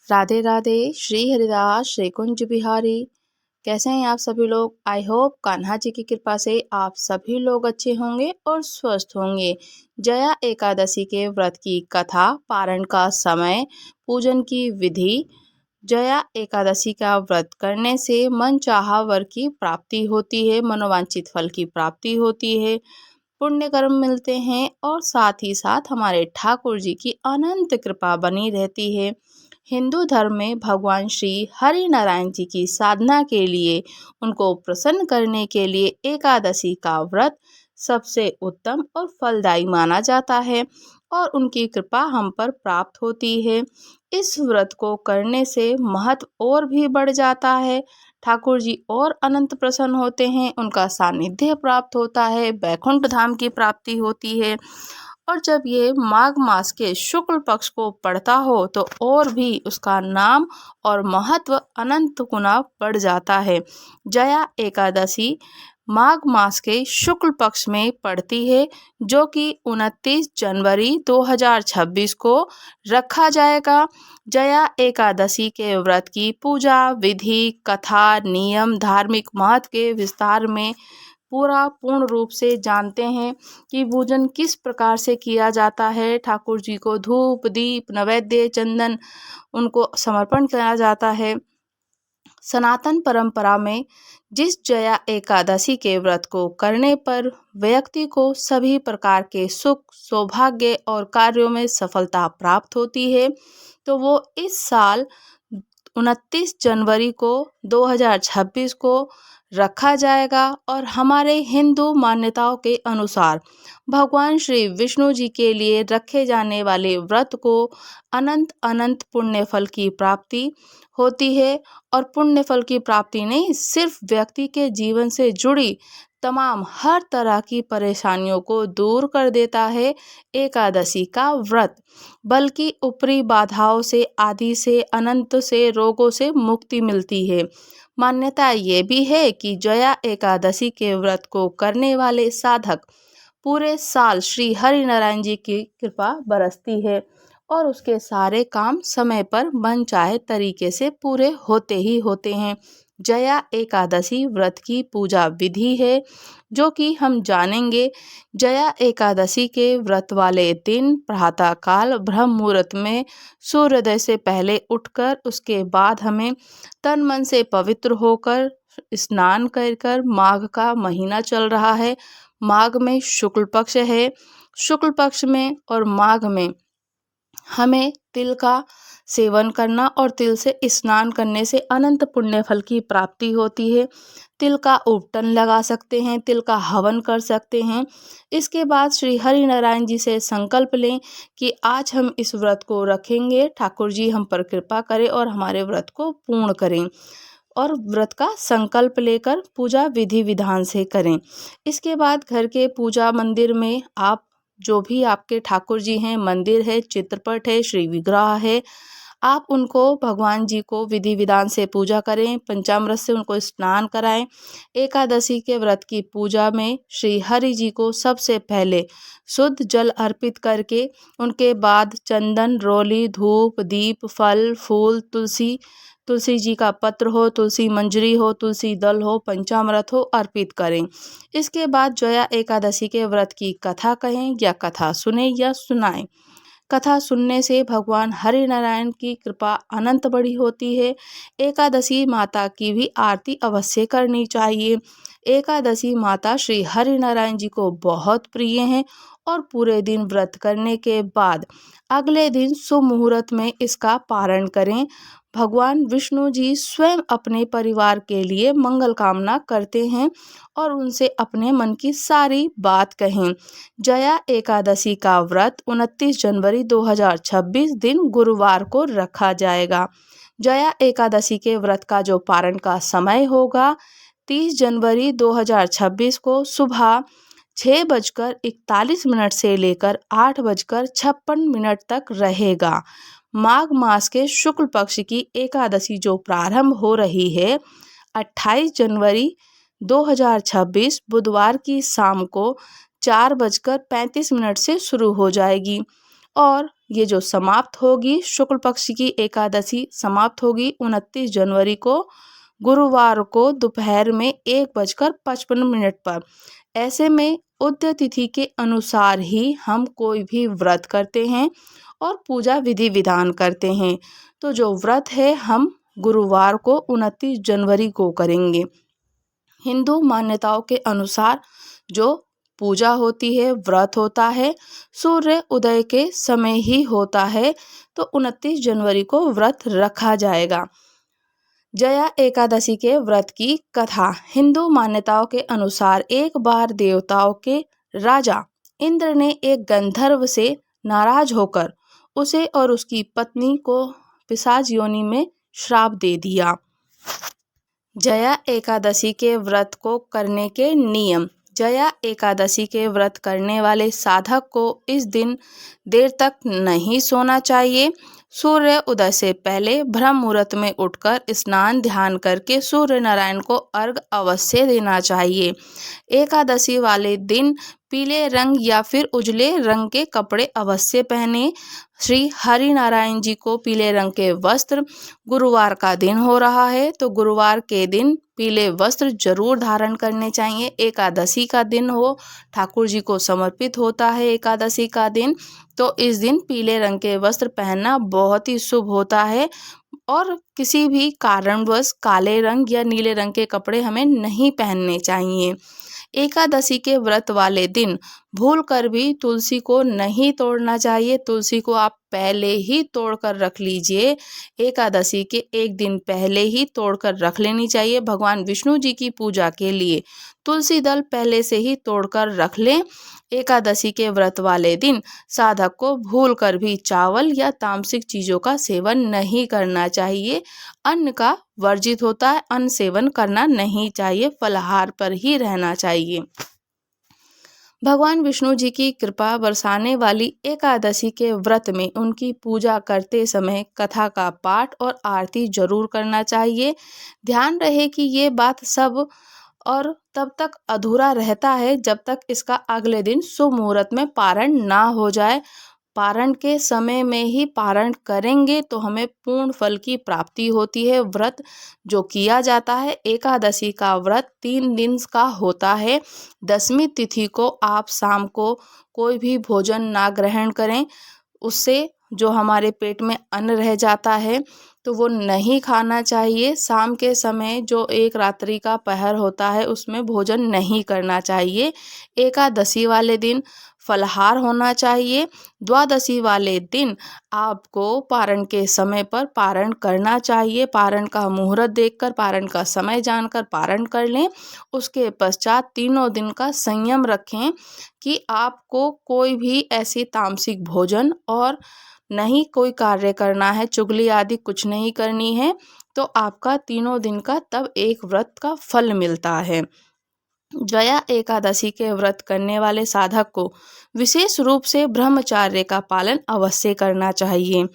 राधे राधे। श्री हरिदास श्री कुंज बिहारी। कैसे हैं आप सभी लोग? आई होप कान्हा जी की कृपा से आप सभी लोग अच्छे होंगे और स्वस्थ होंगे। जया एकादशी के व्रत की कथा, पारण का समय, पूजन की विधि। जया एकादशी का व्रत करने से मन चाहा वर की प्राप्ति होती है, मनोवांछित फल की प्राप्ति होती है, पुण्य कर्म मिलते हैं और साथ ही साथ हमारे ठाकुर जी की अनंत कृपा बनी रहती है। हिंदू धर्म में भगवान श्री हरि नारायण जी की साधना के लिए, उनको प्रसन्न करने के लिए एकादशी का व्रत सबसे उत्तम और फलदायी माना जाता है और उनकी कृपा हम पर प्राप्त होती है। इस व्रत को करने से महत्व और भी बढ़ जाता है। ठाकुर जी और अनंत प्रसन्न होते हैं, उनका सानिध्य प्राप्त होता है, बैकुंठ धाम की प्राप्ति होती है। और जब ये माघ मास के शुक्ल पक्ष को पड़ता हो तो और भी उसका नाम और महत्व अनंत गुना बढ़ जाता है। जया एकादशी माघ मास के शुक्ल पक्ष में पड़ती है, जो कि 29 जनवरी 2026 को रखा जाएगा। जया एकादशी के व्रत की पूजा विधि, कथा, नियम, धार्मिक महत्व के विस्तार में पूर्ण रूप से जानते हैं कि पूजन किस प्रकार से किया जाता है। ठाकुर जी को धूप, दीप, नैवेद्य, चंदन उनको समर्पण किया जाता है। सनातन परंपरा में जिस जया एकादशी के व्रत को करने पर व्यक्ति को सभी प्रकार के सुख, सौभाग्य और कार्यों में सफलता प्राप्त होती है, तो वो इस साल 29 जनवरी को 2026 को रखा जाएगा। और हमारे हिंदू मान्यताओं के अनुसार भगवान श्री विष्णु जी के लिए रखे जाने वाले व्रत को अनंत अनंत पुण्य फल की प्राप्ति होती है। और पुण्य फल की प्राप्ति नहीं, सिर्फ व्यक्ति के जीवन से जुड़ी तमाम हर तरह की परेशानियों को दूर कर देता है एकादशी का व्रत, बल्कि ऊपरी बाधाओं से, आदि से, अनंत से, रोगों से मुक्ति मिलती है। मान्यता ये भी है कि जया एकादशी के व्रत को करने वाले साधक पूरे साल श्री हरि नारायण जी की कृपा बरसती है और उसके सारे काम समय पर मन चाहे तरीके से पूरे होते ही होते हैं। जया एकादशी व्रत की पूजा विधि है, जो कि हम जानेंगे। जया एकादशी के व्रत वाले दिन प्रातः काल ब्रह्म मुहूर्त में सूर्योदय से पहले उठकर उसके बाद हमें तन मन से पवित्र होकर स्नान कर माघ का महीना चल रहा है, माघ में शुक्ल पक्ष है, शुक्ल पक्ष में और माघ में हमें तिल का सेवन करना और तिल से स्नान करने से अनंत पुण्य फल की प्राप्ति होती है। तिल का उपटन लगा सकते हैं, तिल का हवन कर सकते हैं। इसके बाद श्री हरि नारायण जी से संकल्प लें कि आज हम इस व्रत को रखेंगे, ठाकुर जी हम पर कृपा करें और हमारे व्रत को पूर्ण करें। और व्रत का संकल्प लेकर पूजा विधि विधान से करें। इसके बाद घर के पूजा मंदिर में आप जो भी आपके ठाकुर जी हैं, मंदिर है, चित्रपट है, श्री विग्रह है, आप उनको भगवान जी को विधि विधान से पूजा करें, पंचामृत से उनको स्नान कराएं। एकादशी के व्रत की पूजा में श्री हरि जी को सबसे पहले शुद्ध जल अर्पित करके उनके बाद चंदन, रोली, धूप, दीप, फल, फूल, तुलसी जी का पत्र हो, तुलसी मंजरी हो, तुलसी दल हो, पंचामृत हो, अर्पित करें। इसके बाद जया एकादशी के व्रत की कथा कहें या कथा सुने या सुनाएं। कथा सुनने से भगवान हरि नारायण की कृपा अनंत बड़ी होती है। एकादशी माता की भी आरती अवश्य करनी चाहिए। एकादशी माता श्री हरि नारायण जी को बहुत प्रिय हैं और पूरे दिन व्रत करने के बाद अगले दिन शुभ मुहूर्त में इसका पारण करें। भगवान विष्णु जी स्वयं अपने परिवार के लिए मंगल कामना करते हैं और उनसे अपने मन की सारी बात कहें। जया एकादशी का व्रत 29 जनवरी 2026 दिन गुरुवार को रखा जाएगा। जया एकादशी के व्रत का जो पारण का समय होगा 30 जनवरी 2026 को सुबह 6:41 से लेकर 8:56 तक रहेगा। माघ मास के शुक्ल पक्ष की एकादशी जो प्रारंभ हो रही है 28 जनवरी 2026 बुधवार की शाम को 4:35 से शुरू हो जाएगी और ये जो समाप्त होगी, शुक्ल पक्ष की एकादशी समाप्त होगी 29 जनवरी को, गुरुवार को दोपहर में 1:55 पर। ऐसे में उदय तिथि के अनुसार ही हम कोई भी व्रत करते हैं और पूजा विधि विधान करते हैं। तो जो व्रत है हम गुरुवार को 29 जनवरी को करेंगे। हिंदू मान्यताओं के अनुसार जो पूजा होती है, व्रत होता है, सूर्य उदय के समय ही होता है। तो 29 जनवरी को व्रत रखा जाएगा। जया एकादशी के व्रत की कथा। हिंदू मान्यताओं के अनुसार एक बार देवताओं के राजा इंद्र ने एक गंधर्व से नाराज होकर उसे और उसकी पत्नी को पिशाच योनि में श्राप दे दिया। जया एकादशी के व्रत को करने के नियम। जया एकादशी के व्रत करने वाले साधक को इस दिन देर तक नहीं सोना चाहिए। सूर्य उदय से पहले ब्रह्म मुहूर्त में उठकर स्नान ध्यान करके सूर्य नारायण को अर्घ्य अवश्य देना चाहिए। एकादशी वाले दिन पीले रंग या फिर उजले रंग के कपड़े अवश्य पहने। श्री हरि नारायण जी को पीले रंग के वस्त्र, गुरुवार का दिन हो रहा है तो गुरुवार के दिन पीले वस्त्र जरूर धारण करने चाहिए। एकादशी का दिन हो, ठाकुर जी को समर्पित होता है एकादशी का दिन, तो इस दिन पीले रंग के वस्त्र पहनना बहुत ही शुभ होता है। और किसी भी कारणवश काले रंग या नीले रंग के कपड़े हमें नहीं पहनने चाहिए। एकादशी के व्रत वाले दिन भूल कर भी तुलसी को नहीं तोड़ना चाहिए। तुलसी को आप पहले ही तोड़कर रख लीजिए। एकादशी के एक दिन पहले ही तोड़कर रख लेनी चाहिए। भगवान विष्णु जी की पूजा के लिए तुलसी दल पहले से ही तोड़कर रख लें। एकादशी के व्रत वाले दिन साधक को भूल कर भी चावल या तामसिक चीज़ों का सेवन नहीं करना चाहिए। अन्न का वर्जित होता है, अन्न सेवन करना नहीं चाहिए, फलाहार पर ही रहना चाहिए। भगवान विष्णु जी की कृपा बरसाने वाली एकादशी के व्रत में उनकी पूजा करते समय कथा का पाठ और आरती जरूर करना चाहिए। ध्यान रहे कि ये बात सब और तब तक अधूरा रहता है जब तक इसका अगले दिन शुभ मुहूर्त में पारण ना हो जाए। पारण के समय में ही पारण करेंगे तो हमें पूर्ण फल की प्राप्ति होती है। व्रत जो किया जाता है, एकादशी का व्रत 3 दिन का होता है। 10वीं तिथि को आप शाम को कोई भी भोजन ना ग्रहण करें, उससे जो हमारे पेट में अन्न रह जाता है तो वो नहीं खाना चाहिए। शाम के समय जो एक रात्रि का पहर होता है उसमें भोजन नहीं करना चाहिए। एकादशी वाले दिन फलाहार होना चाहिए। द्वादशी वाले दिन आपको पारण के समय पर पारण करना चाहिए। पारण का मुहूर्त देखकर, पारण का समय जानकर पारण कर लें। उसके पश्चात 3 दिन का संयम रखें कि आपको कोई भी ऐसी तामसिक भोजन और नहीं कोई कार्य करना है, चुगली आदि कुछ नहीं करनी है। तो आपका 3 दिन का तब एक व्रत का फल मिलता है। जया एकादशी के व्रत करने वाले साधक को विशेष रूप से ब्रह्मचर्य का पालन अवश्य करना चाहिए।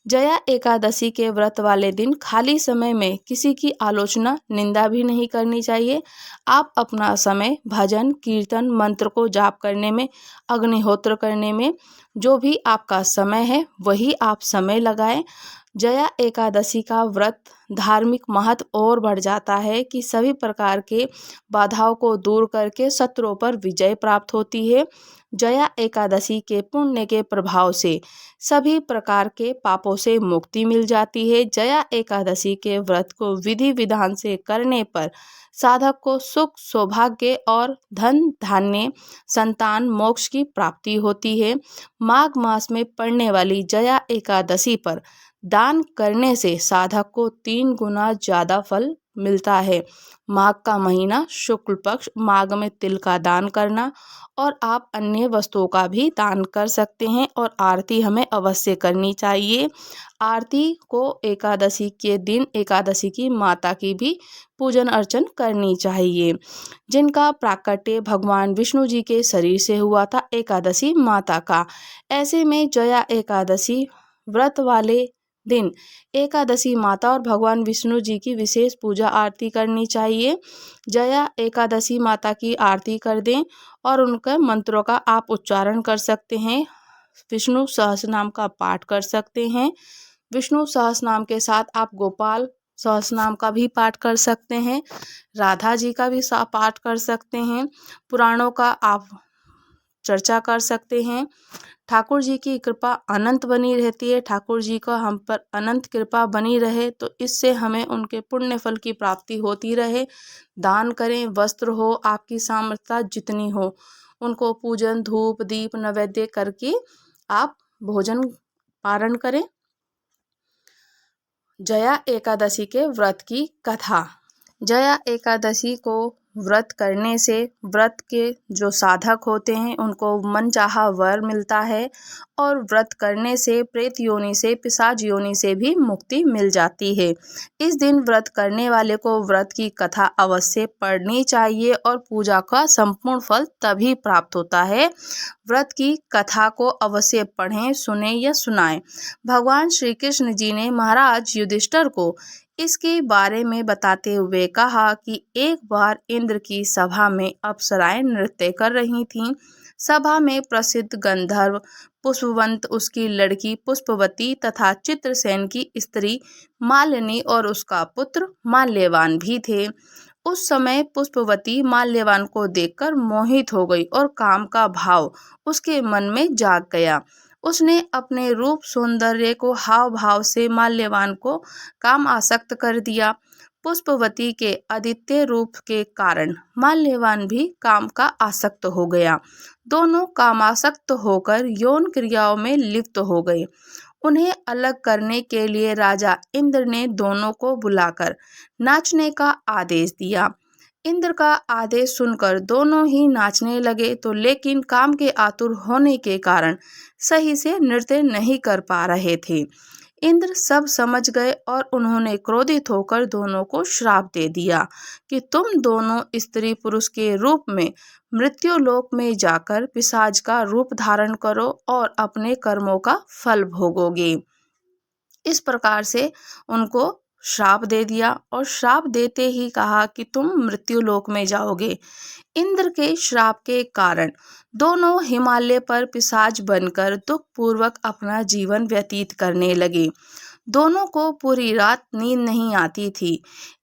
जया एकादशी के व्रत वाले दिन खाली समय में किसी की आलोचना, निंदा भी नहीं करनी चाहिए। आप अपना समय भजन, कीर्तन, मंत्र को जाप करने में, अग्निहोत्र करने में, जो भी आपका समय है वही आप समय लगाएं। जया एकादशी का व्रत धार्मिक महत्व और बढ़ जाता है कि सभी प्रकार के बाधाओं को दूर करके शत्रुओं पर विजय प्राप्त होती है। जया एकादशी के पुण्य के प्रभाव से सभी प्रकार के पापों से मुक्ति मिल जाती है। जया एकादशी के व्रत को विधि विधान से करने पर साधक को सुख, सौभाग्य और धन धान्य, संतान, मोक्ष की प्राप्ति होती है। माघ मास में पड़ने वाली जया एकादशी पर दान करने से साधक को 3 गुना ज्यादा फल मिलता है। माघ का महीना शुक्ल पक्ष, माघ में तिल का दान करना और आप अन्य वस्तुओं का भी दान कर सकते हैं। और आरती हमें अवश्य करनी चाहिए। आरती को एकादशी के दिन एकादशी की माता की भी पूजन अर्चन करनी चाहिए, जिनका प्राकट्य भगवान विष्णु जी के शरीर से हुआ था, एकादशी माता का। ऐसे में जया एकादशी व्रत वाले दिन एकादशी माता और भगवान विष्णु जी की विशेष पूजा आरती करनी चाहिए। जया एकादशी माता की आरती कर दें और उनके मंत्रों का आप उच्चारण कर सकते हैं। विष्णु सहस्रनाम का पाठ कर सकते हैं। विष्णु सहस्रनाम के साथ आप गोपाल सहस्रनाम का भी पाठ कर सकते हैं, राधा जी का भी पाठ कर सकते हैं, पुराणों का आप चर्चा कर सकते हैं। ठाकुर जी की कृपा अनंत बनी रहती है। ठाकुर जी का हम पर अनंत कृपा बनी रहे तो इससे हमें उनके पुण्य फल की प्राप्ति होती रहे। दान करें, वस्त्र हो, आपकी सामर्थ्यता जितनी हो, उनको पूजन, धूप, दीप, नैवेद्य करके आप भोजन पारण करें। जया एकादशी के व्रत की कथा। जया एकादशी को व्रत करने से व्रत के जो साधक होते हैं उनको मनचाहा वर मिलता है और व्रत करने से प्रेत योनि से, पिशाच योनि से भी मुक्ति मिल जाती है। इस दिन व्रत करने वाले को व्रत की कथा अवश्य पढ़नी चाहिए और पूजा का संपूर्ण फल तभी प्राप्त होता है। व्रत की कथा को अवश्य पढ़ें, सुने या सुनाएं। भगवान श्री कृष्ण जी ने महाराज युधिष्ठिर को इसके बारे में बताते हुए कहा कि एक बार इंद्र की सभा में अप्सराएं नृत्य कर रही थीं। सभा में प्रसिद्ध गंधर्व पुष्पवंत, उसकी लड़की पुष्पवती तथा चित्रसेन की स्त्री मालिनी और उसका पुत्र माल्यवान भी थे। उस समय पुष्पवती माल्यवान को देखकर मोहित हो गई और काम का भाव उसके मन में जाग गया। उसने अपने रूप सौंदर्य को हाव भाव से माल्यवान को काम आसक्त कर दिया। पुष्पवती के आदित्य रूप के कारण माल्यवान भी काम का आसक्त हो गया। दोनों कामासक्त होकर यौन क्रियाओं में लिप्त हो गए। उन्हें अलग करने के लिए राजा इंद्र ने दोनों को बुलाकर नाचने का आदेश दिया। इंद्र का आदेश सुनकर दोनों ही नाचने लगे तो लेकिन काम के आतुर होने के कारण सही से नृत्य नहीं कर पा रहे थे। इंद्र सब समझ गए और उन्होंने क्रोधित होकर दोनों को श्राप दे दिया कि तुम दोनों स्त्री पुरुष के रूप में मृत्युलोक में जाकर पिशाच का रूप धारण करो और अपने कर्मों का फल भोगोगे। इस प्रकार से उनको श्राप दे दिया और श्राप देते ही कहा कि तुम मृत्युलोक में जाओगे। इंद्र के श्राप के कारण दोनों हिमालय पर पिशाच बनकर दुख पूर्वक अपना जीवन व्यतीत करने लगे। दोनों को पूरी रात नींद नहीं आती थी।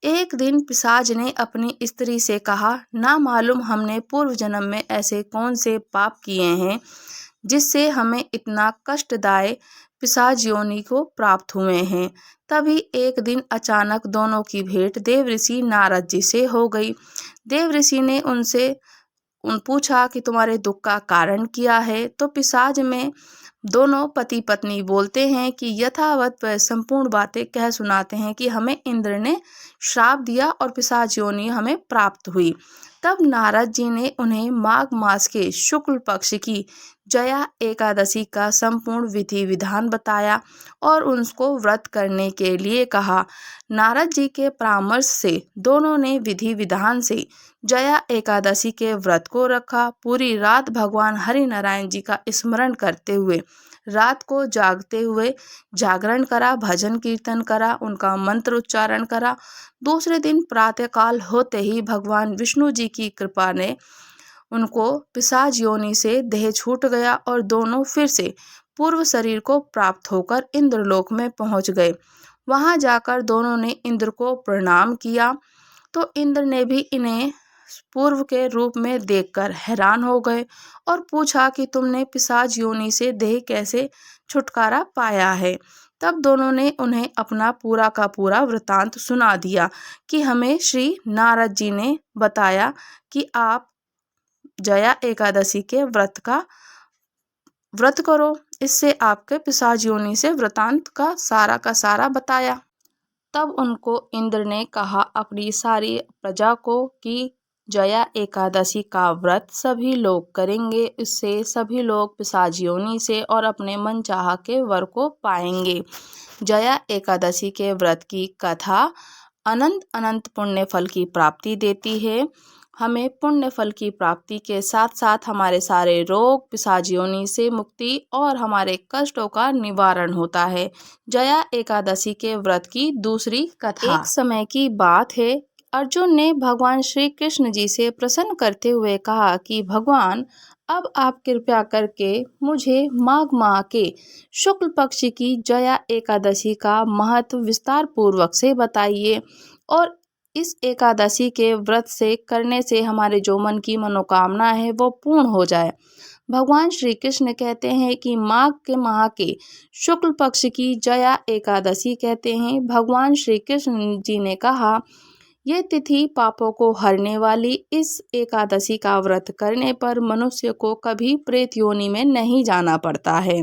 एक दिन पिशाच ने अपनी स्त्री से कहा, ना मालूम हमने पूर्व जन्म में ऐसे कौन से पाप किए हैं जिससे हमें इतना कष्टदायक पिशाच योनि को प्राप्त हुए हैं। तभी एक दिन अचानक दोनों की भेंट देव ऋषि नारद जी से हो गई। देव ऋषि ने उनसे पूछा कि तुम्हारे दुख का कारण क्या है। तो पिशाच में दोनों पति पत्नी बोलते हैं कि यथावत वह संपूर्ण बातें कह सुनाते हैं कि हमें इंद्र ने श्राप दिया और पिशाच योनि हमें प्राप्त हुई। तब नारद जी ने उन्हें माघ मास के शुक्ल पक्ष की जया एकादशी का संपूर्ण विधि विधान बताया और उनको व्रत करने के लिए कहा। नारद जी के परामर्श से दोनों ने विधि विधान से जया एकादशी के व्रत को रखा। पूरी रात भगवान हरि नारायण जी का स्मरण करते हुए रात को जागते हुए जागरण करा, भजन कीर्तन करा, उनका मंत्र उच्चारण करा। दूसरे दिन प्रातःकाल होते ही भगवान विष्णु जी की कृपा ने उनको पिशाच योनि से देह छूट गया और दोनों फिर से पूर्व शरीर को प्राप्त होकर इंद्रलोक में पहुंच गए। वहां जाकर दोनों ने इंद्र को प्रणाम किया तो इंद्र ने भी इन्हें पूर्व के रूप में देखकर हैरान हो गए और पूछा कि तुमने पिशाच योनि से देह कैसे छुटकारा पाया है। तब दोनों ने उन्हें अपना पूरा का पूरा वृतांत सुना दिया कि हमें श्री नारद जी ने बताया कि आप जया एकादशी के व्रत करो, इससे आपके पिशाच योनि से वृतांत का सारा बताया। तब उनको इंद्र ने कहा अपनी सारी प्रजा को कि जया एकादशी का व्रत सभी लोग करेंगे, इससे सभी लोग पिशाच योनि से और अपने मन चाह के वर को पाएंगे। जया एकादशी के व्रत की कथा अनंत अनंत पुण्य फल की प्राप्ति देती है। हमें पुण्य फल की प्राप्ति के साथ साथ हमारे सारे रोग, पिशाच योनि से मुक्ति और हमारे कष्टों का निवारण होता है। जया एकादशी के व्रत की दूसरी कथा। एक समय की बात है, अर्जुन ने भगवान श्री कृष्ण जी से प्रसन्न करते हुए कहा कि भगवान, अब आप कृपया करके मुझे माघ माह के शुक्ल पक्ष की जया एकादशी का महत्व विस्तार पूर्वक से बताइए और इस एकादशी के व्रत से करने से हमारे जो मन की मनोकामना है वो पूर्ण हो जाए। भगवान श्री कृष्ण कहते हैं कि माघ के माह के शुक्ल पक्ष की जया एकादशी कहते हैं। भगवान श्री कृष्ण जी ने कहा, ये तिथि पापों को हरने वाली इस एकादशी का व्रत करने पर मनुष्य को कभी प्रेत योनि में नहीं जाना पड़ता है।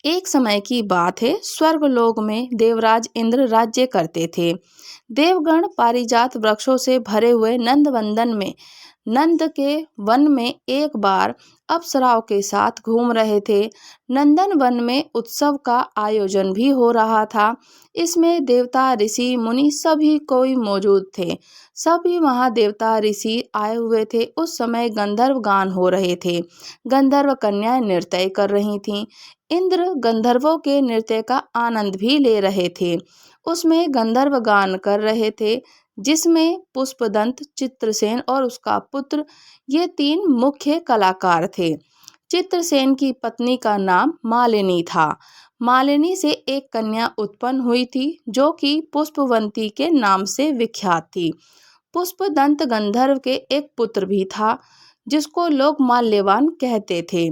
एक समय की बात है, स्वर्गलोक में देवराज इंद्र राज्य करते थे। देवगण पारिजात वृक्षों से भरे हुए नंद के वन में एक बार अप्सराओं के साथ घूम रहे थे। नंदन वन में उत्सव का आयोजन भी हो रहा था। इसमें देवता ऋषि मुनि सभी कोई मौजूद थे। सभी वहां देवता ऋषि आए हुए थे। उस समय गंधर्व गान हो रहे थे। गंधर्व कन्याएं नृत्य कर रही थीं। इंद्र गंधर्वों के नृत्य का आनंद भी ले रहे थे। उसमें गंधर्व गान कर रहे थे जिसमें पुष्पदंत, चित्रसेन और उसका पुत्र ये 3 मुख्य कलाकार थे। चित्रसेन की पत्नी का नाम मालिनी था। मालिनी से एक कन्या उत्पन्न हुई थी जो कि पुष्पवंती के नाम से विख्यात थी। पुष्पदंत गंधर्व के एक पुत्र भी था जिसको लोग माल्यवान कहते थे।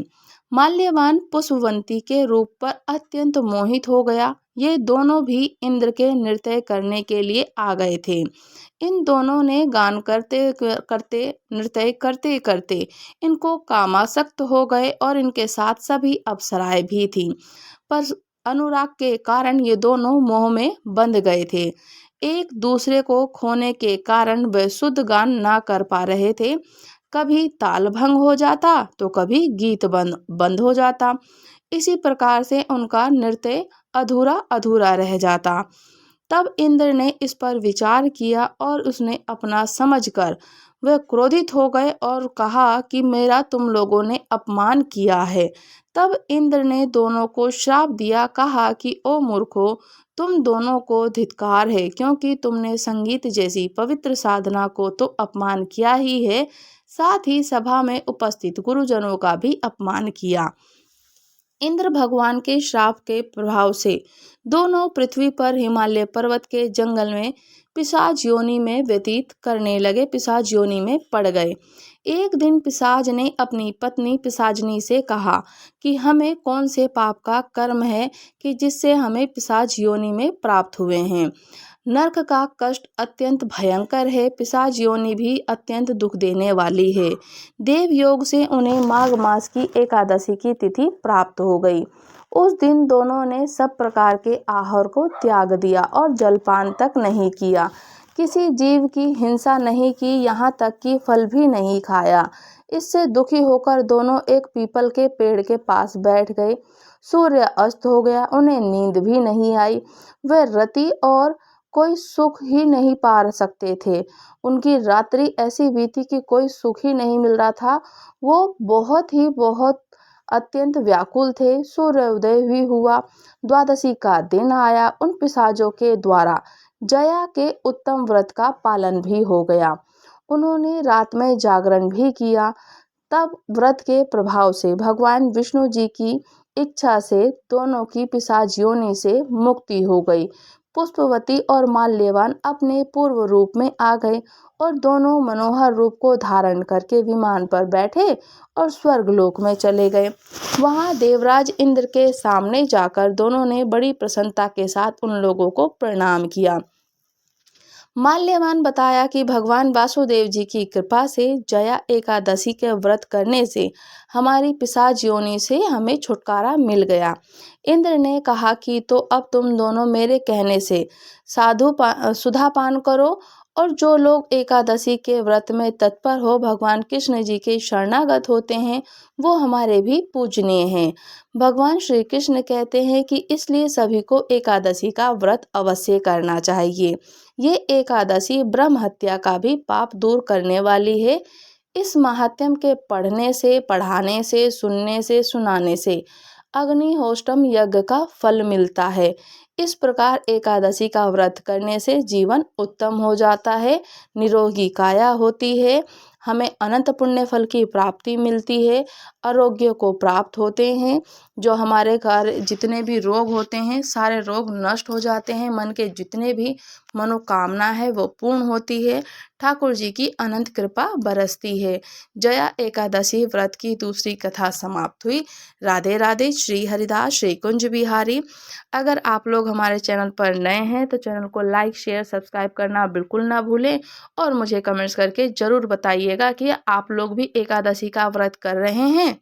माल्यवान पुष्पवंती के रूप पर अत्यंत मोहित हो गया। ये दोनों भी इंद्र के नृत्य करने के लिए आ गए थे। इन दोनों ने गान नृत्य करते करते इनको कामासक्त हो गए और इनके साथ सभी अप्सराएं भी थीं। पर अनुराग के कारण ये दोनों मोह में बंध गए थे। एक दूसरे को खोने के कारण वे शुद्ध गान ना कर पा रहे थे। कभी ताल भंग हो जाता तो कभी गीत बंद हो जाता। इसी प्रकार से उनका नृत्य अधूरा अधूरा रह जाता। तब इंद्र ने इस पर विचार किया और उसने अपना समझकर वह क्रोधित हो गए और कहा कि मेरा तुम लोगों ने अपमान किया है। तब इंद्र ने दोनों को श्राप दिया, कहा कि ओ मूर्खों, तुम दोनों को धिक्कार है, क्योंकि तुमने संगीत जैसी पवित्र साधना को तो अपमान किया ही है, साथ ही सभा में उपस्थित गुरुजनों का भी अपमान किया। इंद्र भगवान के श्राप के प्रभाव से दोनों पृथ्वी पर हिमालय पर्वत के जंगल में पिशाच योनि में व्यतीत करने लगे, पिशाच योनि में पड़ गए। एक दिन पिशाच ने अपनी पत्नी पिशाचनी से कहा कि हमें कौन से पाप का कर्म है कि जिससे हमें पिशाच योनि में प्राप्त हुए हैं। नरक का कष्ट अत्यंत भयंकर है। पिशाच योनि भी अत्यंत दुख देने वाली है। देव योग से उन्हें माघ मास की एकादशी की तिथि प्राप्त हो गई। उस दिन दोनों ने सब प्रकार के आहार को त्याग दिया और जलपान तक नहीं किया। किसी जीव की हिंसा नहीं की, यहाँ तक कि फल भी नहीं खाया। इससे दुखी होकर दोनों एक पीपल के पेड़ के पास बैठ गए। सूर्य अस्त हो गया, उन्हें नींद भी नहीं आई। वह रति और कोई सुख ही नहीं पा सकते थे। उनकी रात्रि ऐसी बीती कि कोई सुख ही नहीं मिल रहा था। वो बहुत अत्यंत व्याकुल थे। सूर्योदय भी हुआ। द्वादशी का दिन आया। उन पिशाचों के द्वारा जया के उत्तम व्रत का पालन भी हो गया। उन्होंने रात में जागरण भी किया। तब व्रत के प्रभाव से भगवान विष्णु जी की इच्छा से दोनों की पिशाच योनि से मुक्ति हो गई। पुष्पवती और माल्यवान अपने पूर्व रूप में आ गए और दोनों मनोहर रूप को धारण करके विमान पर बैठे और स्वर्गलोक में चले गए। वहां देवराज इंद्र के सामने जाकर दोनों ने बड़ी प्रसन्नता के साथ उन लोगों को प्रणाम किया। माल्यवान बताया कि भगवान वासुदेव जी की कृपा से जया एकादशी के व्रत करने से हमारी पिशाच योनि से हमें छुटकारा मिल गया। इंद्र ने कहा कि तो अब तुम दोनों मेरे कहने से सुधा पान करो और जो लोग एकादशी के व्रत में तत्पर हो भगवान कृष्ण जी के शरणागत होते हैं वो हमारे भी पूजनीय हैं। भगवान श्री कृष्ण कहते हैं कि इसलिए सभी को एकादशी का व्रत अवश्य करना चाहिए। ये एकादशी ब्रह्म हत्या का भी पाप दूर करने वाली है। इस महात्म्य के पढ़ने से, पढ़ाने से, सुनने से, सुनाने से अग्निहोत्रम यज्ञ का फल मिलता है। इस प्रकार एकादशी का व्रत करने से जीवन उत्तम हो जाता है, निरोगी काया होती है, हमें अनंत पुण्य फल की प्राप्ति मिलती है, आरोग्य को प्राप्त होते हैं, जो हमारे घर जितने भी रोग होते हैं सारे रोग नष्ट हो जाते हैं, मन के जितने भी मनोकामना है वो पूर्ण होती है, ठाकुर जी की अनंत कृपा बरसती है। जया एकादशी व्रत की दूसरी कथा समाप्त हुई। राधे राधे। श्री हरिदास श्री कुंज बिहारी। अगर आप लोग हमारे चैनल पर नए हैं तो चैनल को लाइक शेयर सब्सक्राइब करना बिल्कुल ना भूलें और मुझे कमेंट्स करके ज़रूर बताइएगा कि आप लोग भी एकादशी का व्रत कर रहे हैं।